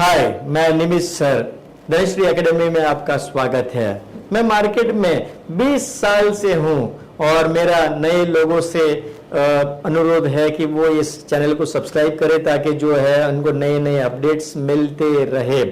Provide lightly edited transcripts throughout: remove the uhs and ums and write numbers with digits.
हाय, मैं निमिष sir, Dhanashree academy में आपका स्वागत है। मैं मार्केट में 20 साल से हूं और मेरा नए लोगों से अनुरोध है कि वो इस चैनल को सब्सक्राइब करें ताकि जो है उनको नए नए अपडेट्स मिलते रहे।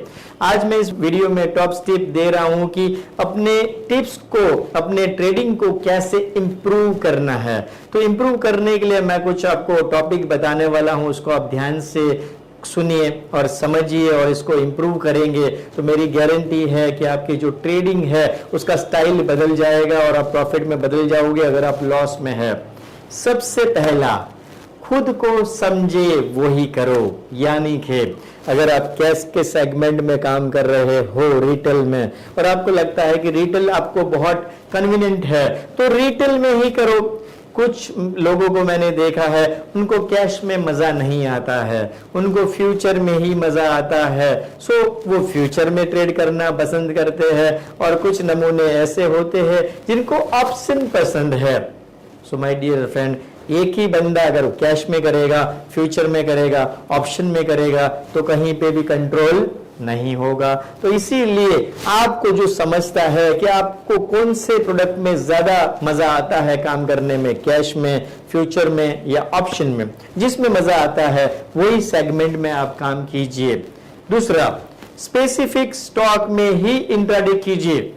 आज मैं इस वीडियो में टॉप टिप दे रहा हूं कि अपने टिप्स को, अपने ट्रेडिंग को कैसे इंप्रूव करना है। तो इंप्रूव करने के लिए मैं कुछ आपको टॉपिक बताने वाला हूं, उसको आप ध्यान से सुनिए और समझिए और इसको इंप्रूव करेंगे तो मेरी गारंटी है कि आपकी जो ट्रेडिंग है उसका स्टाइल बदल जाएगा और आप प्रॉफिट में बदल जाओगे अगर आप लॉस में है। सबसे पहला, खुद को समझे वो ही करो। यानी कि अगर आप कैश के सेगमेंट में काम कर रहे हो, रिटेल में, और आपको लगता है कि रिटेल आपको बहुत कन्वीनियंट है तो रिटेल में ही करो। कुछ लोगों को मैंने देखा है, उनको कैश में मजा नहीं आता है, उनको फ्यूचर में ही मजा आता है, सो वो फ्यूचर में ट्रेड करना पसंद करते हैं। और कुछ नमूने ऐसे होते हैं जिनको ऑप्शन पसंद है। सो माय डियर फ्रेंड, एक ही बंदा अगर कैश में करेगा, फ्यूचर में करेगा, ऑप्शन में करेगा तो कहीं पे भी कंट्रोल नहीं होगा। तो इसीलिए आपको जो समझता है कि आपको कौन से प्रोडक्ट में ज्यादा मजा आता है काम करने में, कैश में, फ्यूचर में या ऑप्शन में, जिसमें मजा आता है वही सेगमेंट में आप काम कीजिए। दूसरा, स्पेसिफिक स्टॉक में ही इंट्राडे कीजिए।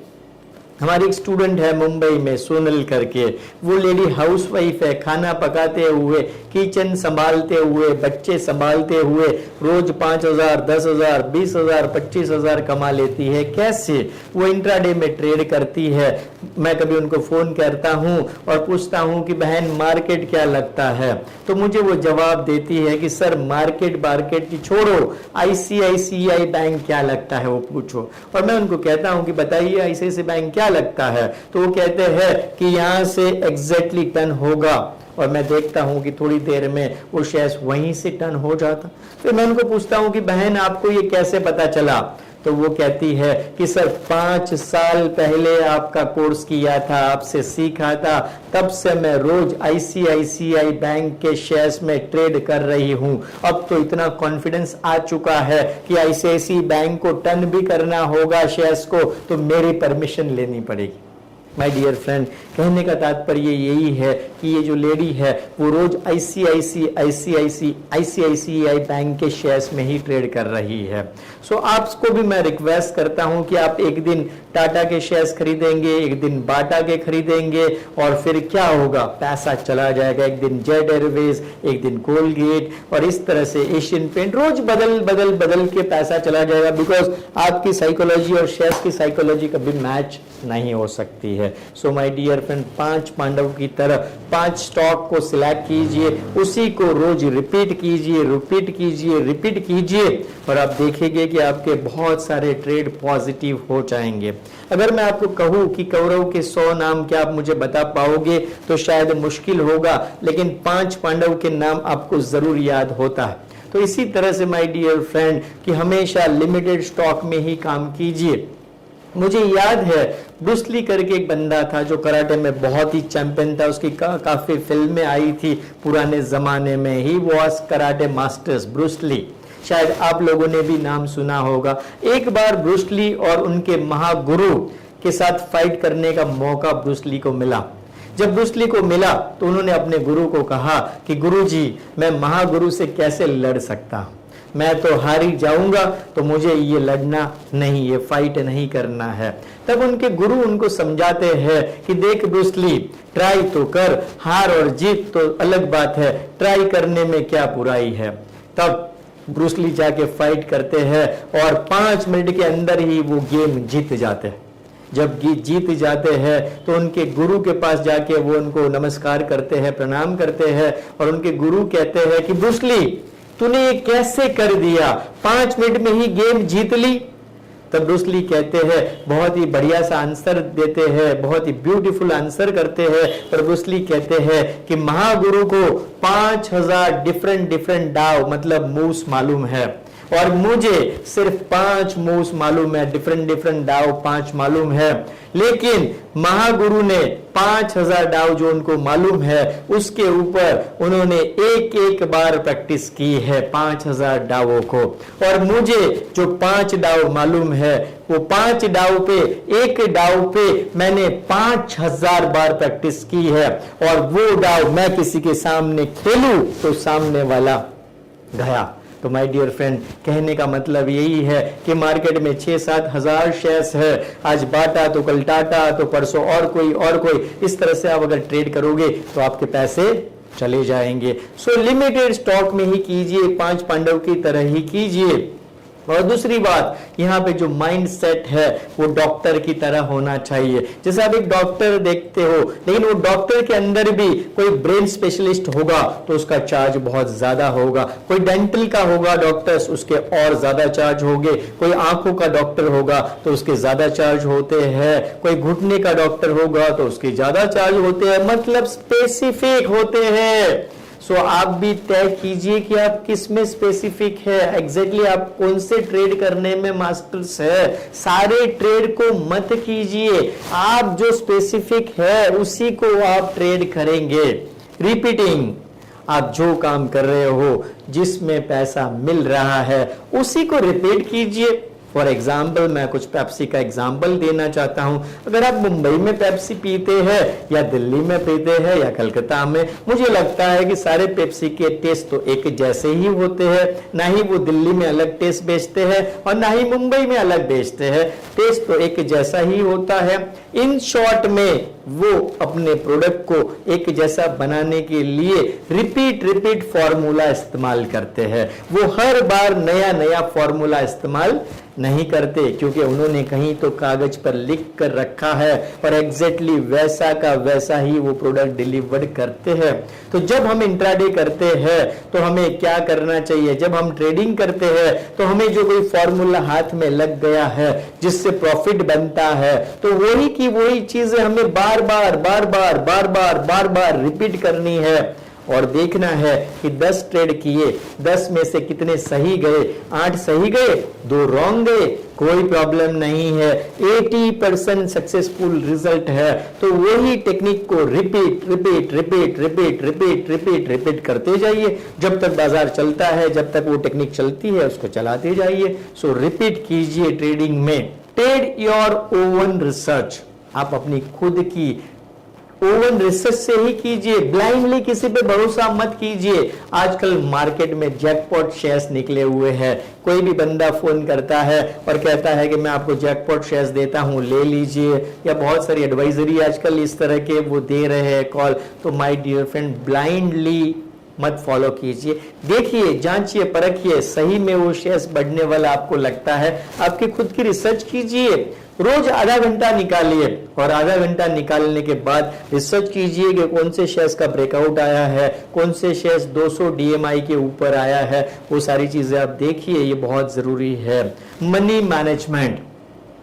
हमारी एक स्टूडेंट है मुंबई में, सोनल करके, वो लेडी हाउसवाइफ है, खाना पकाते हुए, किचन संभालते हुए, बच्चे संभालते हुए रोज 5,000, 10,000, 20,000, 25,000 कमा लेती है। कैसे? वो इंट्राडे में ट्रेड करती है। मैं कभी उनको फोन करता हूं और पूछता हूं कि बहन मार्केट क्या लगता है, तो मुझे वो जवाब देती है कि सर मार्केट की छोड़ो, आईसीआईसीआई बैंक क्या लगता है वो पूछो। और मैं उनको कहता हूं कि बताइए आईसीआईसीआई बैंक क्या लगता है, तो वो कहते हैं कि यहां से एग्जैक्टली टर्न होगा। और मैं देखता हूं कि थोड़ी देर में वो शेयर वहीं से टर्न हो जाता। फिर मैं उनको पूछता हूं कि बहन आपको ये कैसे पता चला, तो वो कहती है कि सर 5 साल पहले आपका कोर्स किया था, आपसे सीखा था, तब से मैं रोज आईसीआईसीआई बैंक के शेयर्स में ट्रेड कर रही हूं। अब तो इतना कॉन्फिडेंस आ चुका है कि आईसीआईसीआई बैंक को टर्न भी करना होगा शेयर्स को तो मेरी परमिशन लेनी पड़ेगी। माय डियर फ्रेंड, कहने का तात्पर्य यही है कि ये जो लेडी है वो रोज आईसीआईसीआई बैंक के शेयर्स में ही ट्रेड कर रही है। सो आपको भी मैं रिक्वेस्ट करता हूं कि आप एक दिन टाटा के शेयर्स खरीदेंगे, एक दिन बाटा के खरीदेंगे और फिर क्या होगा, पैसा चला जाएगा। एक दिन जेट एयरवेज, एक दिन कोलगेट, और इस तरह से एशियन पेंट, रोज बदल के पैसा चला जाएगा। बिकॉज आपकी साइकोलॉजी और शेयर्स की साइकोलॉजी कभी मैच नहीं हो सकती है। So my dear friend, 5 Pandav की तरह 5 स्टॉक को सिलेक्ट कीजिए, उसी को रोज रिपीट कीजिए और आप देखेंगे कि आपके बहुत सारे ट्रेड पॉजिटिव हो जाएंगे। अगर मैं आपको कहूं कि कौरव के 100 नाम क्या आप मुझे बता पाओगे तो शायद मुश्किल होगा, लेकिन 5 पांडव के नाम आपको जरूर याद होता है। तो इसी तरह से माय डियर फ्रेंड कि हमेशा लिमिटेड स्टॉक में ही काम कीजिए। मुझे याद है ब्रूस ली करके एक बंदा था जो कराटे में बहुत ही चैंपियन था, उसकी काफी फिल्में आई थी पुराने जमाने में। He was karate masters, Bruce Lee. शायद आप लोगों ने भी नाम सुना होगा। एक बार ब्रूस ली और उनके महागुरु के साथ फाइट करने का मौका ब्रूस ली को मिला। जब ब्रूस ली को मिला तो उन्होंने अपने गुरु को कहा कि गुरुजी, मैं महागुरु से कैसे लड़ सकता हूं, मैं तो हारी जाऊंगा, तो मुझे ये लड़ना नहीं, ये फाइट नहीं करना है। तब उनके गुरु उनको समझाते हैं कि देख ब्रूस ली, ट्राई तो कर, हार और जीत तो अलग बात है, ट्राई करने में क्या बुराई है। तब ब्रूस ली जाके फाइट करते हैं और 5 मिनट के अंदर ही वो गेम जीत जाते हैं। जब जीत जाते हैं तो उनके गुरु के पास जाके वो उनको नमस्कार करते हैं, प्रणाम करते हैं और उनके गुरु कहते हैं कि ब्रूस ली, तूने ये कैसे कर दिया, 5 मिनट में ही गेम जीत ली। तब ब्रूस ली कहते हैं, बहुत ही बढ़िया सा आंसर देते हैं, बहुत ही ब्यूटीफुल आंसर करते हैं। पर ब्रूस ली कहते हैं कि महागुरु को 5,000 डिफरेंट डाव मतलब मूव्स मालूम है। और मुझे सिर्फ 5 मूव्स मालूम है, डिफरेंट डिफरेंट डाव 5 मालूम है, लेकिन महागुरु ने 5000 डाव जो उनको मालूम है उसके ऊपर उन्होंने एक एक बार प्रैक्टिस की है 5000 डावों को। और मुझे जो 5 डाव मालूम है वो 5 डाव पे, एक डाव पे मैंने 5000 बार प्रैक्टिस की है, और वो डाव मैं किसी के सामने खेलूं तो सामने वाला गया। तो माय डियर फ्रेंड, कहने का मतलब यही है कि मार्केट में 6-7 हजार शेयर्स है, आज बाटा तो कल टाटा तो परसों और कोई, इस तरह से आप अगर ट्रेड करोगे तो आपके पैसे चले जाएंगे। सो लिमिटेड स्टॉक में ही कीजिए, 5 पांडव की तरह ही कीजिए। और दूसरी बात, यहाँ पे जो माइंड सेट है वो डॉक्टर की तरह होना चाहिए। जैसे आप एक डॉक्टर देखते हो, लेकिन वो डॉक्टर के अंदर भी कोई ब्रेन स्पेशलिस्ट होगा तो उसका चार्ज बहुत ज्यादा होगा, कोई डेंटल का होगा डॉक्टर्स, उसके और ज्यादा चार्ज होंगे, कोई आंखों का डॉक्टर होगा तो उसके ज्यादा चार्ज होते हैं, कोई घुटने का डॉक्टर होगा तो उसके ज्यादा चार्ज होते हैं, मतलब स्पेसिफिक होते हैं। सो आप भी तय कीजिए कि आप किस में स्पेसिफिक है, एग्जैक्टली आप कौन से ट्रेड करने में मास्टर्स है। सारे ट्रेड को मत कीजिए, आप जो स्पेसिफिक है उसी को आप ट्रेड करेंगे। रिपीटिंग, आप जो काम कर रहे हो, जिसमें पैसा मिल रहा है उसी को रिपीट कीजिए। फॉर एग्जाम्पल, मैं कुछ पेप्सी का एग्जाम्पल देना चाहता हूं। अगर आप मुंबई में पेप्सी पीते हैं या दिल्ली में पीते हैं या कलकत्ता में, मुझे लगता है कि सारे पेप्सी के टेस्ट तो एक जैसे ही होते हैं, ना ही वो दिल्ली में अलग टेस्ट बेचते हैं और ना ही मुंबई में अलग बेचते हैं, टेस्ट तो एक जैसा ही होता है। इन शॉर्ट में वो अपने प्रोडक्ट को एक जैसा बनाने के लिए रिपीट फॉर्मूला इस्तेमाल करते हैं। वो हर बार नया नया फॉर्मूला इस्तेमाल नहीं करते, क्योंकि उन्होंने कहीं तो कागज पर लिख कर रखा है और एग्जैक्टली वैसा का वैसा ही वो प्रोडक्ट डिलीवर्ड करते हैं। तो जब हम इंट्राडे करते हैं तो हमें क्या करना चाहिए, जब हम ट्रेडिंग करते हैं तो हमें जो कोई फॉर्मूला हाथ में लग गया है जिससे प्रॉफिट बनता है, तो वही की वही चीजें हमें बार बार रिपीट करनी है और देखना है कि 10 ट्रेड किए, 10 में से कितने सही गए, 8 सही गए, 2 रॉन्ग गए, कोई प्रॉब्लम नहीं है, 80% सक्सेसफुल रिजल्ट है। तो वही टेक्निक को रिपीट करते जाइए जब तक बाजार चलता है, जब तक वो टेक्निक चलती है उसको चलाते जाइए। सो रिपीट कीजिए ट्रेडिंग में। ट्रेड योर ओवन रिसर्च, आप अपनी खुद की ओवन रिसर्च से ही कीजिए, ब्लाइंडली किसी पे भरोसा मत कीजिए। आजकल मार्केट में जैकपॉट शेयर्स निकले हुए हैं, कोई भी बंदा फोन करता है और कहता है कि मैं आपको जैकपॉट शेयर्स देता हूं, ले लीजिए, या बहुत सारी एडवाइजरी आजकल इस तरह के वो दे रहे हैं कॉल। तो माय डियर फ्रेंड, ब्लाइंडली मत फॉलो कीजिए, देखिए, जांचिए, परखिए, सही में वो शेयर्स बढ़ने वाला आपको लगता है, आपकी खुद की रिसर्च कीजिए। रोज आधा घंटा निकालिए और आधा घंटा निकालने के बाद रिसर्च कीजिए कि कौन से शेयर्स का ब्रेकआउट आया है, कौन से शेयर्स 200 DMI के ऊपर आया है, वो सारी चीजें आप देखिए, ये बहुत जरूरी है। मनी मैनेजमेंट,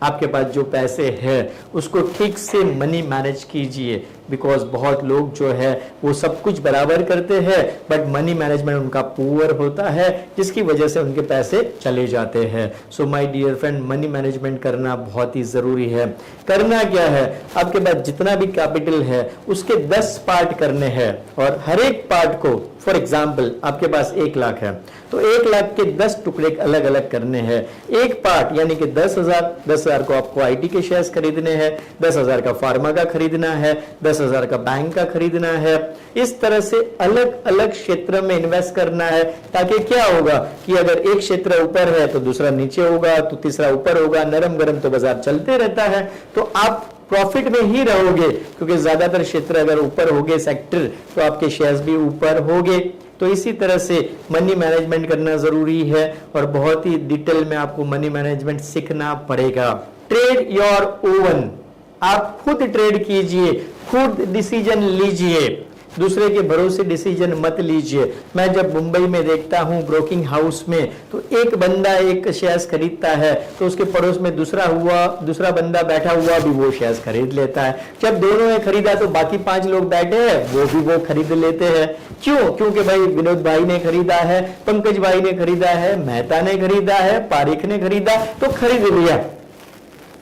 आपके पास जो पैसे हैं उसको ठीक से मनी मैनेज कीजिए, बिकॉज बहुत लोग जो है वो सब कुछ बराबर करते हैं बट मनी मैनेजमेंट उनका पुअर होता है, जिसकी वजह से उनके पैसे चले जाते हैं। So my dear friend, money management करना बहुत ही जरूरी है। करना क्या है, आपके पास जितना भी कैपिटल है उसके 10 पार्ट करने हैं और हर एक पार्ट को, फॉर एग्जाम्पल आपके पास 1 लाख है तो 1 लाख के 10 टुकड़े अलग अलग करने हैं। एक पार्ट यानी कि 10,000 को आपको आईटी के शेयर्स खरीदने हैं, 10,000 का फार्मा का खरीदना है, 10,000 का बैंक का खरीदना है। इस तरह से अलग अलग क्षेत्र में इन्वेस्ट करना है, ताकि क्या होगा कि अगर एक क्षेत्र ऊपर है तो दूसरा नीचे होगा, तो तीसरा ऊपर होगा, नरम गरम तो बाजार चलते रहता है, तो आप प्रॉफिट में ही रहोगे, क्योंकि ज्यादातर क्षेत्र अगर ऊपर होंगे सेक्टर तो आपके शेयर्स भी ऊपर होंगे। तो इसी तरह से मनी मैनेजमेंट करना जरूरी है और बहुत ही डिटेल में आपको मनी मैनेजमेंट सीखना पड़ेगा। ट्रेड योर ओवन, आप खुद ट्रेड कीजिए, खुद डिसीजन लीजिए। दूसरे के भरोसे डिसीजन मत लीजिए। मैं जब मुंबई में देखता हूं ब्रोकिंग हाउस में, तो एक बंदा एक शेयर्स खरीदता है तो उसके पड़ोस में दूसरा बंदा बैठा हुआ भी वो शेयर्स खरीद लेता है। जब दोनों ने खरीदा तो बाकी 5 लोग बैठे हैं, वो खरीद लेते हैं। क्यों? क्योंकि भाई विनोद भाई ने खरीदा है, पंकज भाई ने खरीदा है, मेहता ने खरीदा है, पारिक ने खरीदा, तो खरीद लिया।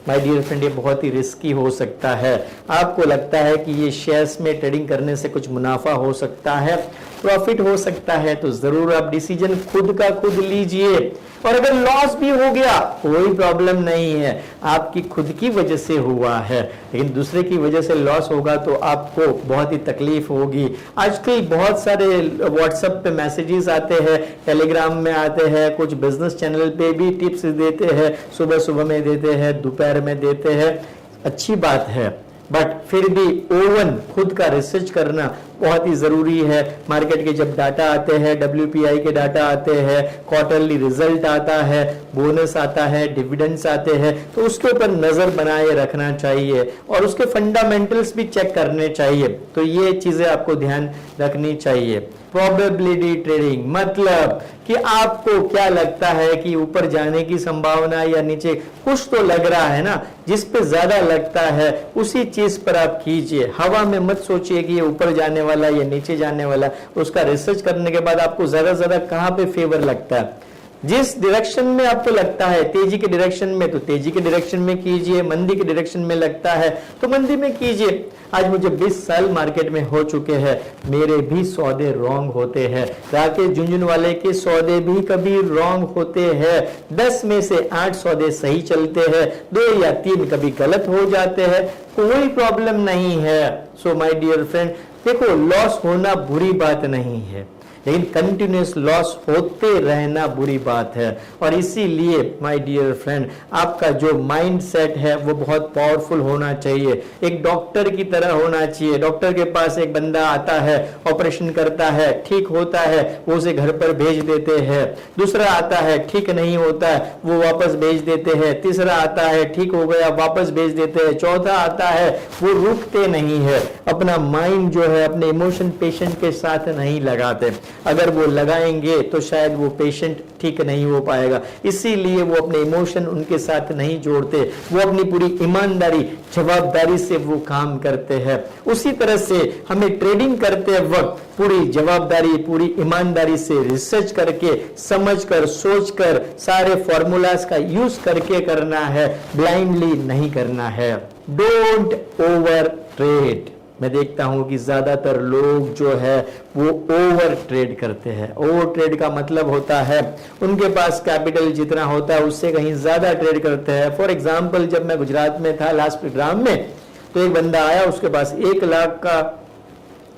माय डियर फ्रेंड, ये बहुत ही रिस्की हो सकता है। आपको लगता है कि ये शेयर्स में ट्रेडिंग करने से कुछ मुनाफा हो सकता है, प्रॉफिट हो सकता है, तो जरूर आप डिसीजन खुद का खुद लीजिए। और अगर लॉस भी हो गया कोई प्रॉब्लम नहीं है, आपकी खुद की वजह से हुआ है, लेकिन दूसरे की वजह से लॉस होगा तो आपको बहुत ही तकलीफ होगी। आजकल बहुत सारे व्हाट्सएप पे मैसेजेस आते हैं, टेलीग्राम में आते हैं, कुछ बिजनेस चैनल पे भी टिप्स देते हैं, सुबह सुबह में देते हैं, दोपहर में देते हैं, अच्छी बात है, बट फिर भी ओवन खुद का रिसर्च करना बहुत ही जरूरी है। मार्केट के जब डाटा आते हैं, WPI के डाटा आते हैं, क्वार्टरली रिजल्ट आता है, बोनस आता है, डिविडेंड्स आते हैं, तो उसके ऊपर नजर बनाए रखना चाहिए और उसके फंडामेंटल्स भी चेक करने चाहिए। तो ये चीजें आपको ध्यान रखनी चाहिए। प्रोबेबिलिटी ट्रेडिंग मतलब कि आपको क्या लगता है कि ऊपर जाने की संभावना या नीचे, कुछ तो लग रहा है ना, जिस पे ज्यादा लगता है उसी चीज पर आप कीजिए। हवा में मत सोचिए कि ये ऊपर जाने वाला या नीचे जाने वाला। उसका रिसर्च करने के बाद आपको ज्यादा कहां पे फेवर लगता है, जिस डायरेक्शन में आपको लगता है तेजी के डायरेक्शन में तो तेजी के डायरेक्शन में कीजिए, मंदी के डायरेक्शन में लगता है तो मंदी में कीजिए। आज मुझे 20 साल मार्केट में हो चुके हैं, मेरे भी सौदे रॉन्ग होते हैं, राकेश झुंझुनवाले के सौदे भी कभी रॉन्ग होते हैं। 10 में से 8 सौदे सही चलते हैं, 2 या 3 कभी गलत हो जाते हैं, कोई प्रॉब्लम नहीं है। सो माय डियर फ्रेंड, देखो लॉस होना बुरी बात नहीं है, लेकिन कंटिन्यूस लॉस होते रहना बुरी बात है। और इसीलिए माय डियर फ्रेंड, आपका जो माइंड सेट है वो बहुत पावरफुल होना चाहिए, एक डॉक्टर की तरह होना चाहिए। डॉक्टर के पास एक बंदा आता है, ऑपरेशन करता है, ठीक होता है, वो उसे घर पर भेज देते हैं। दूसरा आता है, ठीक नहीं होता है, वो वापस भेज देते हैं। तीसरा आता है, ठीक हो गया, वापस भेज देते हैं। चौथा आता है, वो रुकते नहीं है, अपना माइंड जो है अपने इमोशन पेशेंट के साथ नहीं लगाते। अगर वो लगाएंगे तो शायद वो पेशेंट ठीक नहीं हो पाएगा, इसीलिए वो अपने इमोशन उनके साथ नहीं जोड़ते, वो अपनी पूरी ईमानदारी जवाबदारी से वो काम करते हैं। उसी तरह से हमें ट्रेडिंग करते वक्त पूरी जवाबदारी पूरी ईमानदारी से रिसर्च करके, समझकर, सोचकर, सारे फॉर्मूलाज का यूज करके करना है, ब्लाइंडली नहीं करना है। Don't over trade. मैं देखता हूं कि ज्यादातर लोग जो है वो ओवर ट्रेड करते हैं। ओवर ट्रेड का मतलब होता है उनके पास कैपिटल जितना होता है उससे कहीं ज्यादा ट्रेड करते हैं। फॉर एग्जांपल, जब मैं गुजरात में था लास्ट प्रोग्राम में, तो एक बंदा आया, उसके पास 1 लाख का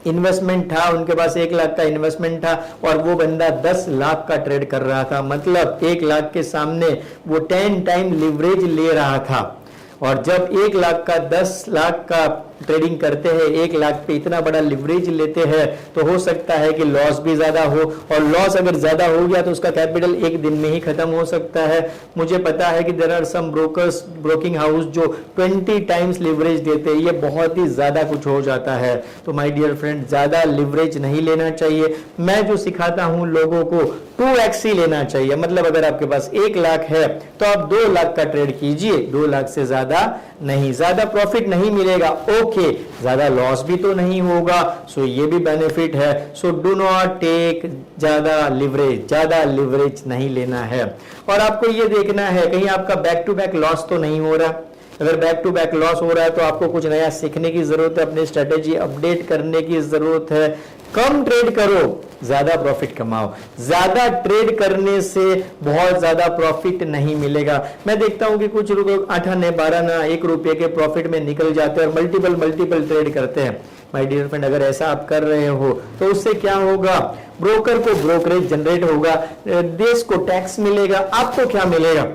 इन्वेस्टमेंट था, उनके पास 1 लाख का इन्वेस्टमेंट था और वो बंदा 10 लाख का ट्रेड कर रहा था। मतलब 1 लाख के सामने वो 10 टाइम लिवरेज ले रहा था। और जब 1 लाख का 10 लाख का ट्रेडिंग करते हैं, 1 लाख पे इतना बड़ा लिवरेज लेते हैं, तो हो सकता है कि लॉस भी ज्यादा हो, और लॉस अगर ज्यादा हो गया तो उसका कैपिटल 1 दिन में ही खत्म हो सकता है। मुझे पता है कि there are some brokers, broking house जो 20 टाइम्स लिवरेज देते हैं, ये बहुत ही ज्यादा कुछ हो जाता है। तो माय डियर फ्रेंड, ज्यादा लिवरेज नहीं लेना चाहिए। मैं जो सिखाता हूं लोगों को 2x ही लेना चाहिए। मतलब अगर आपके पास 1 लाख है तो आप 2 लाख का ट्रेड कीजिए, 2 लाख से ज्यादा नहीं। ज्यादा प्रॉफिट नहीं मिलेगा, ओके, ज्यादा लॉस भी तो नहीं होगा, सो ये भी बेनिफिट है। सो डू नॉट टेक ज्यादा लिवरेज नहीं लेना है। और आपको ये देखना है कहीं आपका बैक टू बैक लॉस तो नहीं हो रहा। अगर बैक टू बैक लॉस हो रहा है तो आपको कुछ नया सीखने की जरूरत है, अपनी स्ट्रेटेजी अपडेट करने की जरूरत है। कम ट्रेड करो, ज्यादा प्रॉफिट कमाओ। ज्यादा ट्रेड करने से बहुत ज्यादा प्रॉफिट नहीं मिलेगा। मैं देखता हूं कि कुछ लोग 8 आने 12 आना 1 रुपये के प्रॉफिट में निकल जाते हैं और मल्टीपल ट्रेड करते हैं। माय डियर फ्रेंड, अगर ऐसा आप कर रहे हो तो उससे क्या होगा? ब्रोकर को ब्रोकरेज जनरेट होगा, देश को टैक्स मिलेगा, आपको क्या मिलेगा?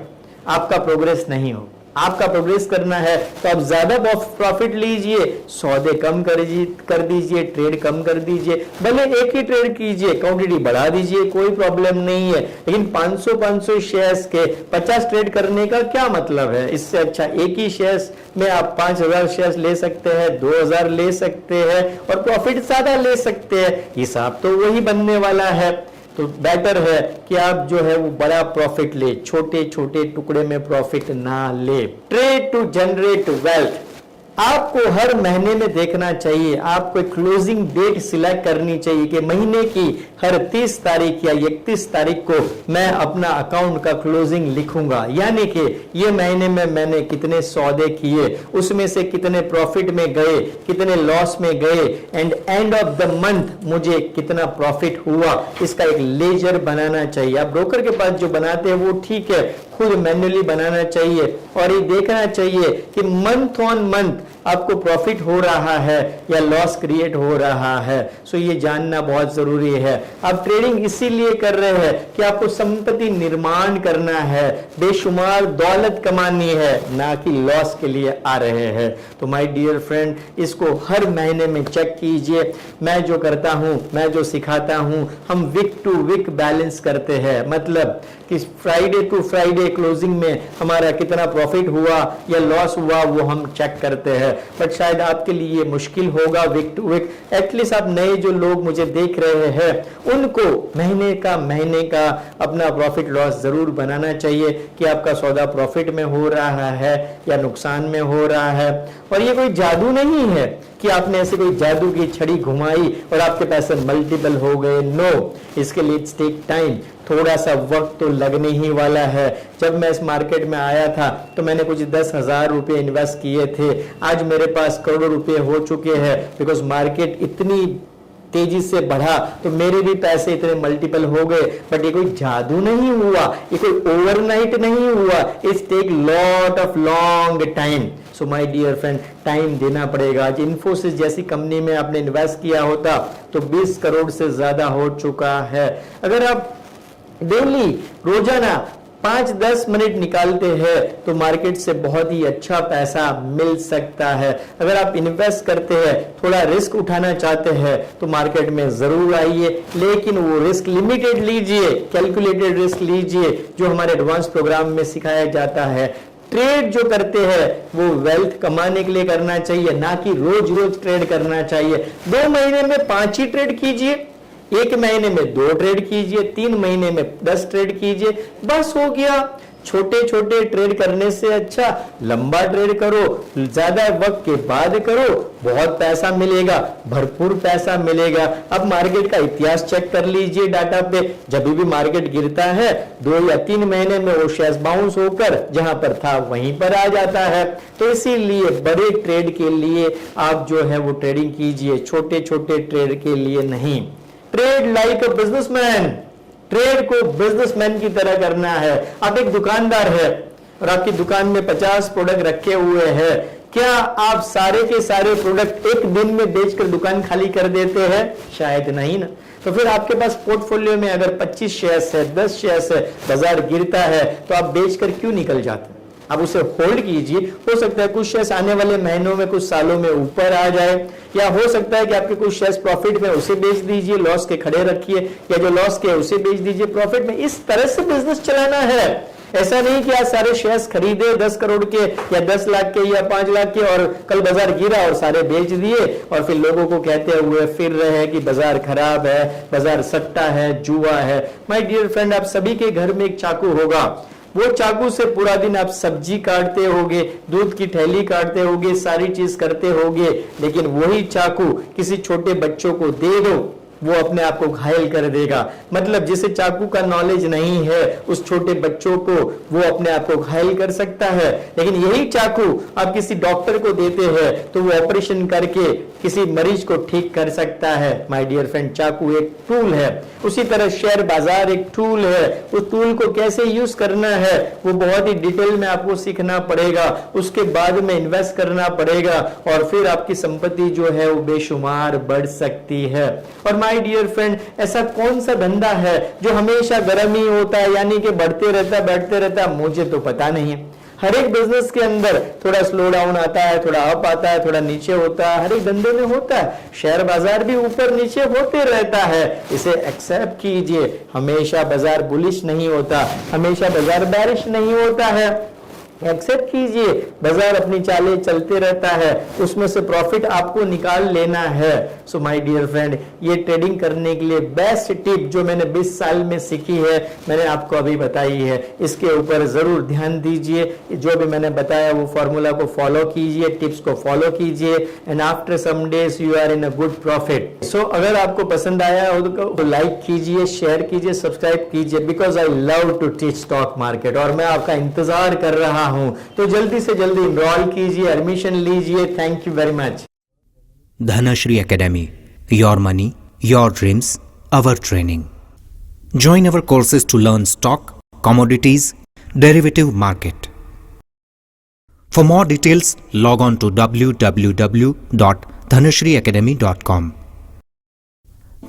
आपका प्रोग्रेस नहीं होगा। आपका प्रोग्रेस करना है तो आप ज्यादा प्रॉफिट लीजिए, सौदे कम कर दीजिए, ट्रेड कम कर दीजिए, भले एक ही ट्रेड कीजिए, क्वांटिटी बढ़ा दीजिए, कोई प्रॉब्लम नहीं है। लेकिन 500 शेयर्स के 50 ट्रेड करने का क्या मतलब है? इससे अच्छा एक ही शेयर्स में आप 5000 शेयर्स ले सकते हैं, 2000 ले सकते हैं और प्रॉफिट ज्यादा ले सकते हैं। हिसाब तो वही बनने वाला है। तो बेटर है कि आप जो है वो बड़ा प्रॉफिट ले, छोटे छोटे टुकड़े में प्रॉफिट ना ले। Trade to generate wealth. आपको हर महीने में देखना चाहिए, आपको एक क्लोजिंग डेट सिलेक्ट करनी चाहिए कि महीने की हर 30 तारीख या 31 तारीख को मैं अपना अकाउंट का क्लोजिंग लिखूंगा, यानी कि ये महीने में मैंने कितने सौदे किए, उसमें से कितने प्रॉफिट में गए, कितने लॉस में गए, एंड ऑफ द मंथ मुझे कितना प्रॉफिट हुआ। इसका एक लेजर बनाना चाहिए। आप ब्रोकर के पास जो बनाते हैं वो ठीक है, खुद मैन्युअली बनाना चाहिए और ये देखना चाहिए कि मंथ ऑन मंथ आपको प्रॉफिट हो रहा है या लॉस क्रिएट हो रहा है। सो ये जानना बहुत जरूरी है। आप ट्रेडिंग इसीलिए कर रहे हैं कि आपको संपत्ति निर्माण करना है, बेशुमार दौलत कमानी है, ना कि लॉस के लिए आ रहे हैं। तो माय डियर फ्रेंड, इसको हर महीने में चेक कीजिए। मैं जो करता हूं, मैं जो सिखाता हूं, हम वीक टू वीक बैलेंस करते हैं, मतलब कि फ्राइडे टू फ्राइडे क्लोजिंग में हमारा कितना प्रॉफिट हुआ या लॉस हुआ वो हम चेक करते हैं। बट शायद आपके लिए मुश्किल होगा वीक टू वीक। एटलीस्ट आप नए जो लोग मुझे देख रहे हैं उनको महीने का अपना प्रॉफिट लॉस जरूर बनाना चाहिए कि आपका सौदा प्रॉफिट में हो रहा है या नुकसान में हो रहा है। और ये कोई जादू नहीं है कि आपने ऐसे कोई जादू की छड़ी घुमाई और आपके पैसे मल्टीपल हो गए। नो, इसके लिए इट्स टेक टाइम, थोड़ा सा वक्त तो लगने ही वाला है। जब मैं इस मार्केट में आया था तो मैंने कुछ 10,000 रुपए इन्वेस्ट किए थे, आज मेरे पास करोड़ों रुपए हो चुके हैं, बिकॉज मार्केट इतनी तेजी से बढ़ा तो मेरे भी पैसे इतने मल्टीपल हो गए। बट ये कोई जादू नहीं हुआ, ये कोई ओवरनाइट नहीं हुआ, it's take lot of long time. So my dear friend, time देना पड़ेगा। आज इन्फोसिस जैसी कंपनी में आपने इन्वेस्ट किया होता तो 20 करोड़ से ज्यादा हो चुका है। अगर आप डेली रोजाना 5-10 मिनट निकालते हैं तो मार्केट से बहुत ही अच्छा पैसा मिल सकता है। अगर आप इन्वेस्ट करते हैं, थोड़ा रिस्क उठाना चाहते हैं तो मार्केट में जरूर आइए, लेकिन वो रिस्क लिमिटेड लीजिए, कैलकुलेटेड रिस्क लीजिए जो हमारे एडवांस प्रोग्राम में सिखाया जाता है। ट्रेड जो करते हैं वो वेल्थ कमाने के लिए करना चाहिए, ना कि रोज रोज ट्रेड करना चाहिए। 2 महीने में 5 ही ट्रेड कीजिए, 1 महीने में 2 ट्रेड कीजिए, 3 महीने में 10 ट्रेड कीजिए, बस हो गया। छोटे छोटे ट्रेड करने से अच्छा लंबा ट्रेड करो, ज्यादा वक्त के बाद करो, बहुत पैसा मिलेगा, भरपूर पैसा मिलेगा। अब मार्केट का इतिहास चेक कर लीजिए डाटा पे, जब भी मार्केट गिरता है 2 या 3 महीने में वो शेयर बाउंस होकर जहां पर था वहीं पर आ जाता है। तो इसीलिए बड़े ट्रेड के लिए आप जो है वो ट्रेडिंग कीजिए, छोटे छोटे ट्रेड के लिए नहीं। Trade like a businessman, trade को बिजनेसमैन की तरह करना है। आप एक दुकानदार है और आपकी दुकान में 50 प्रोडक्ट रखे हुए हैं, क्या आप सारे के सारे प्रोडक्ट एक दिन में बेचकर दुकान खाली कर देते हैं? शायद नहीं ना। तो फिर आपके पास पोर्टफोलियो में अगर 25 शेयर्स है, 10 शेयर्स है, बाजार गिरता है तो आप बेचकर क्यों निकल जाते हैं? आप उसे होल्ड कीजिए। हो सकता है कुछ शेयर्स आने वाले महीनों में, कुछ सालों में ऊपर आ जाए, या हो सकता है कि आपके कुछ शेयर्स प्रॉफिट में उसे बेच दीजिए, लॉस के खड़े रखिए, या जो लॉस के उसे बेच दीजिए प्रॉफिट में। इस तरह से बिजनेस चलाना है। ऐसा नहीं कि आज सारे शेयर्स खरीदे 10 करोड़ के या 10 लाख के या 5 लाख के और कल बाजार गिरा और सारे बेच दिए और फिर लोगों को कहते हुए फिर रहे हैं कि बाजार खराब है, बाजार सट्टा है, जुआ है। माय डियर फ्रेंड, आप सभी के घर में एक चाकू होगा, वो चाकू से पूरा दिन आप सब्जी काटते होगे, दूध की थैली काटते होगे, सारी चीज करते होगे, लेकिन वही चाकू किसी छोटे बच्चों को दे दो, वो अपने आप को घायल कर देगा। मतलब जिसे चाकू का नॉलेज नहीं है उस छोटे बच्चों को वो अपने आप को घायल कर सकता है। लेकिन यही चाकू आप किसी डॉक्टर को देते हैं तो वो ऑपरेशन करके किसी मरीज को ठीक कर सकता है। माय डियर फ्रेंड, चाकू एक टूल है, उसी तरह शेयर बाजार एक टूल है। उस टूल को कैसे यूज करना है वो बहुत ही डिटेल में आपको सीखना पड़ेगा, उसके बाद में इन्वेस्ट करना पड़ेगा और फिर आपकी संपत्ति जो है वो बेशुमार बढ़ सकती है। और माय डियर फ्रेंड, ऐसा कौन सा धंधा है जो हमेशा गर्म ही होता है, यानी कि बढ़ते रहता बैठते रहता? मुझे तो पता नहीं है। हर एक बिजनेस के अंदर थोड़ा स्लो डाउन आता है, थोड़ा अप आता है, थोड़ा नीचे होता है, हर एक धंधे में होता है। शेयर बाजार भी ऊपर नीचे होते रहता है, इसे एक्सेप्ट कीजिए। हमेशा बाजार बुलिश नहीं होता, हमेशा बाजार बैरिश नहीं होता है, एक्सेप्ट कीजिए। बाजार अपनी चालें चलते रहता है, उसमें से प्रॉफिट आपको निकाल लेना है। सो माय डियर फ्रेंड, ये ट्रेडिंग करने के लिए बेस्ट टिप जो मैंने 20 साल में सीखी है, मैंने आपको अभी बताई है। इसके ऊपर जरूर ध्यान दीजिए, जो भी मैंने बताया वो फॉर्मूला को फॉलो कीजिए, टिप्स को फॉलो कीजिए, and after some days you are in a good profit. So अगर आपको पसंद आया हो तो लाइक कीजिए, शेयर कीजिए, सब्सक्राइब कीजिए, because I love to teach stock market, और मैं आपका इंतजार कर रहा हूं। तो जल्दी से जल्दी एनरोल कीजिए, एडमिशन लीजिए। Thank you very much. Dhanashri Academy, your money, your dreams, our training. Join our courses to learn stock, commodities, derivative market. For more details, log on to www.dhanashriacademy.com.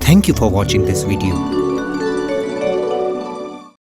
Thank you for watching this video.